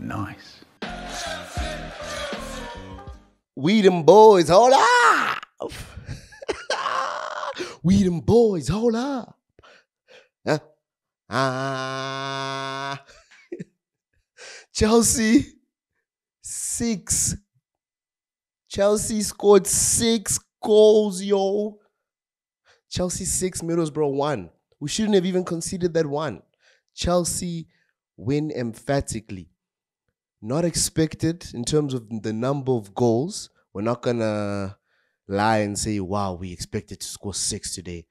Nice. We them boys, hold up. We them boys, hold up. Chelsea, 6. Chelsea scored 6 goals, yo. Chelsea 6, Middlesbrough 1. We shouldn't have even conceded that one. Chelsea win emphatically. Not expected in terms of the number of goals. We're not going to lie and say, wow, we expected to score 6 today.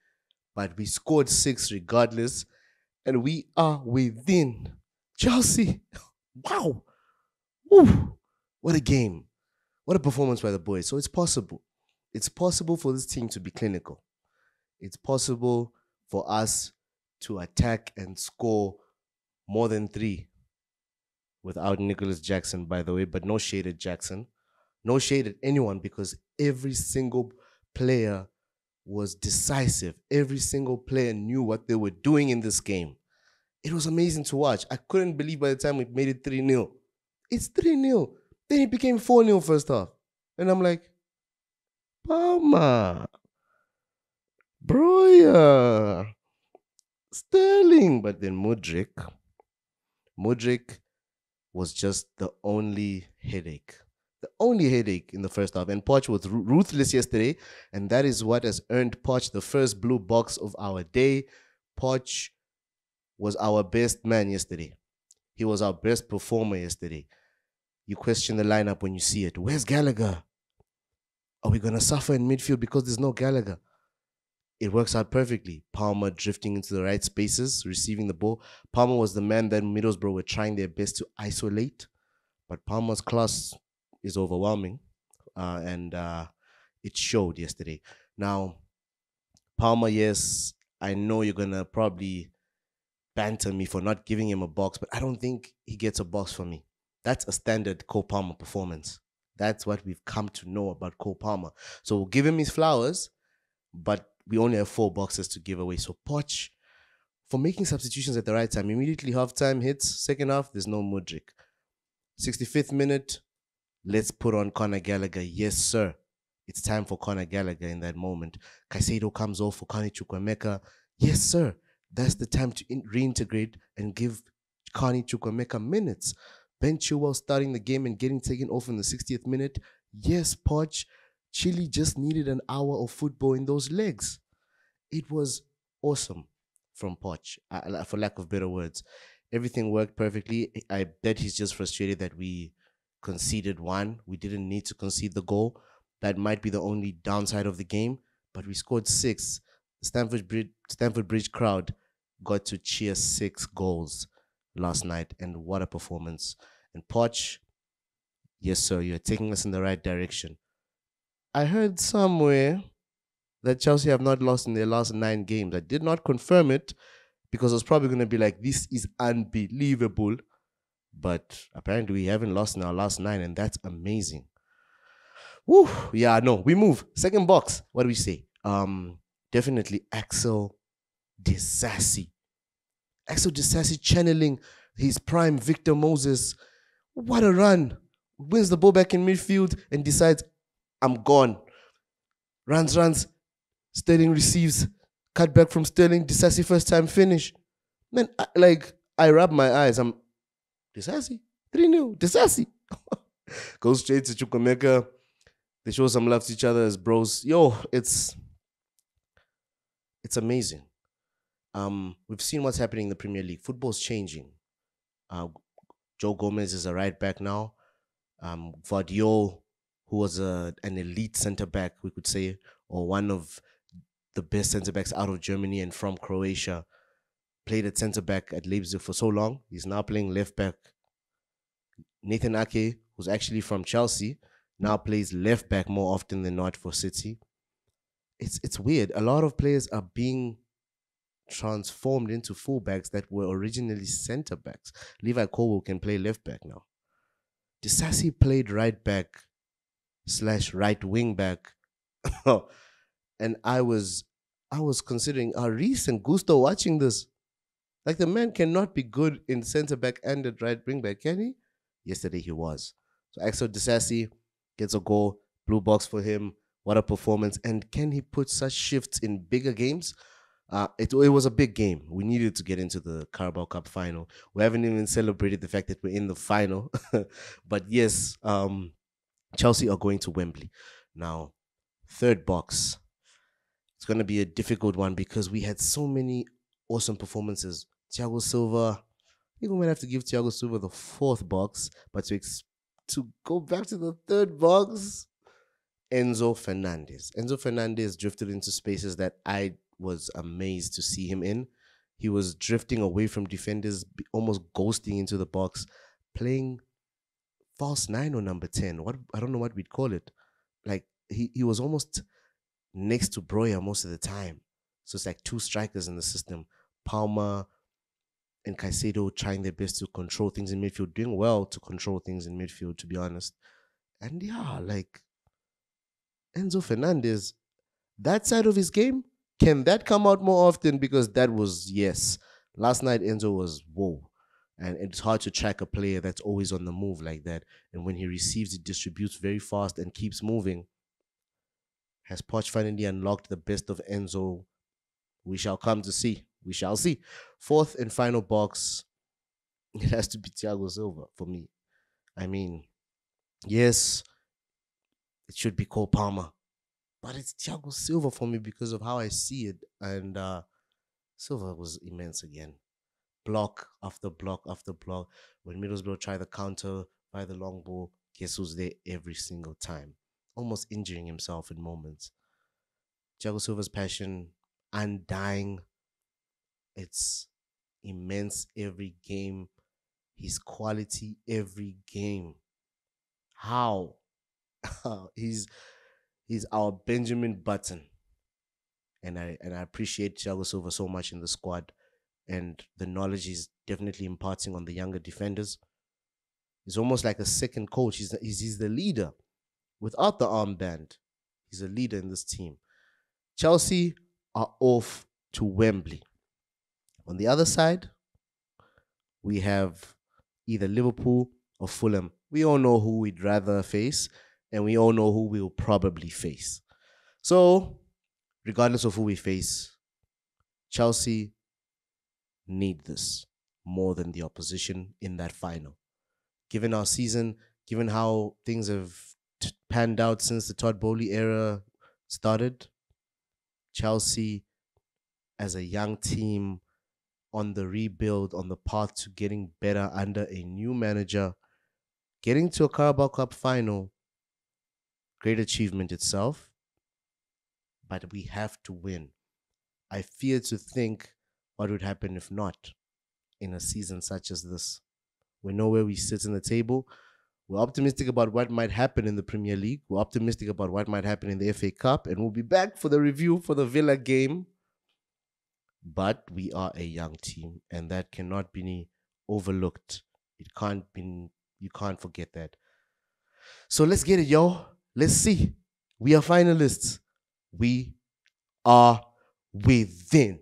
But we scored 6 regardless. And we are within. Chelsea. Wow. Woo. What a game. What a performance by the boys. So it's possible. It's possible for this team to be clinical. It's possible for us to attack and score more than 3 without Nicholas Jackson, by the way, but no shade at Jackson. No shade at anyone because every single player was decisive. Every single player knew what they were doing in this game. It was amazing to watch. I couldn't believe by the time we made it 3-0. It's 3-0. Then it became 4-0 first half. And I'm like, Palmer, Breuer, Sterling. But then Mudryk was just the only headache. The only headache in the first half. And Poch was ruthless yesterday. And that is what has earned Poch the first blue box of our day. Poch was our best man yesterday. He was our best performer yesterday. You question the lineup when you see it. Where's Gallagher? Are we going to suffer in midfield because there's no Gallagher? It works out perfectly. Palmer drifting into the right spaces, receiving the ball. Palmer was the man that Middlesbrough were trying their best to isolate. But Palmer's class is overwhelming. And it showed yesterday. Now, Palmer, yes, I know you're going to probably banter me for not giving him a box, but I don't think he gets a box for me. That's a standard Cole Palmer performance. That's what we've come to know about Cole Palmer. So we'll give him his flowers, but we only have 4 boxes to give away. So Poch, for making substitutions at the right time, immediately halftime hits, second half, there's no Mudryk. 65th minute, let's put on Conor Gallagher. Yes, sir. It's time for Conor Gallagher in that moment. Caicedo comes off for Carney Chukwuemeka. Yes, sir. That's the time to reintegrate and give Carney Chukwuemeka minutes. Ben Chilwell starting the game and getting taken off in the 60th minute. Yes, Poch. Chile just needed an hour of football in those legs. It was awesome from Poch, for lack of better words. Everything worked perfectly. I bet he's just frustrated that we conceded 1. We didn't need to concede the goal. That might be the only downside of the game, but we scored 6. The Stamford Bridge crowd got to cheer 6 goals last night, and what a performance. And Poch, yes, sir, you're taking us in the right direction. I heard somewhere that Chelsea have not lost in their last 9 games. I did not confirm it because I was probably going to be like, this is unbelievable. But apparently we haven't lost in our last 9, and that's amazing. Woo, yeah, no, we move. Second box, what do we say? Definitely Axel Disasi. Axel Disasi channeling his prime Victor Moses. What a run. Wins the ball back in midfield and decides, I'm gone. Runs. Sterling receives. Cut back from Sterling. Disasi first time finish. Man, I rub my eyes. I'm, Disasi? 3-0. Disasi. Goes straight to Chukwuemeka. They show some love to each other as bros. Yo, it's amazing. We've seen what's happening in the Premier League. Football's changing. Joe Gomez is a right back now. Vardiol, who was an elite centre-back, we could say, or one of the best centre-backs out of Germany and from Croatia, played at centre-back at Leipzig for so long. He's now playing left-back. Nathan Ake, who's actually from Chelsea, now plays left-back more often than not for City. It's weird. A lot of players are being transformed into fullbacks that were originally centre-backs. Levi Colwill can play left-back now. Disasi played right-back / right wing-back. And I was considering, are Reece and Gusto watching this? Like, the man cannot be good in centre-back and at right wing-back, can he? Yesterday he was. So Axel Disasi gets a goal, blue box for him. What a performance. And can he put such shifts in bigger games? It was a big game. We needed to get into the Carabao Cup final. We haven't even celebrated the fact that we're in the final. But yes, Chelsea are going to Wembley. Now, third box. It's going to be a difficult one because we had so many awesome performances. Thiago Silva, even might have to give Thiago Silva the fourth box, but to go back to the third box, Enzo Fernandez. Enzo Fernandez drifted into spaces that I was amazed to see him in. He was drifting away from defenders, almost ghosting into the box, playing false nine or number 10. What I don't know what we'd call it. Like he was almost next to Breuer most of the time. So it's like two strikers in the system. Palmer and Caicedo trying their best to control things in midfield, doing well to control things in midfield, to be honest. And yeah, like Enzo Fernandez, that side of his game, can that come out more often? Because that was, yes. Last night, Enzo was, whoa. And it's hard to track a player that's always on the move like that. And when he receives, he distributes very fast and keeps moving. Has Poch finally unlocked the best of Enzo? We shall come to see. We shall see. Fourth and final box, it has to be Thiago Silva for me. I mean, yes, it should be Cole Palmer, but it's Thiago Silva for me because of how I see it. And Silva was immense again. Block after block after block. When Middlesbrough try the counter by the long ball, guess who's there every single time? Almost injuring himself in moments. Thiago Silva's passion, undying. It's immense every game. His quality every game. How? he's our Benjamin Button. And I appreciate Thiago Silva so much in the squad and the knowledge he's definitely imparting on the younger defenders. He's almost like a second coach. He's the leader. Without the armband, he's a leader in this team. Chelsea are off to Wembley. On the other side, we have either Liverpool or Fulham. We all know who we'd rather face, and we all know who we'll probably face. So, regardless of who we face, Chelsea need this more than the opposition in that final. Given our season, given how things have panned out since the Todd Bowley era started, Chelsea as a young team on the rebuild, on the path to getting better under a new manager, getting to a Carabao Cup final, great achievement itself, but we have to win. I fear to think what would happen if not in a season such as this. We know where we sit in the table. We're optimistic about what might happen in the Premier League. We're optimistic about what might happen in the FA Cup, and we'll be back for the review for the Villa game. But we are a young team, and that cannot be overlooked. It can't be, you can't forget that. So let's get it, yo. Let's see. We are finalists. We are within.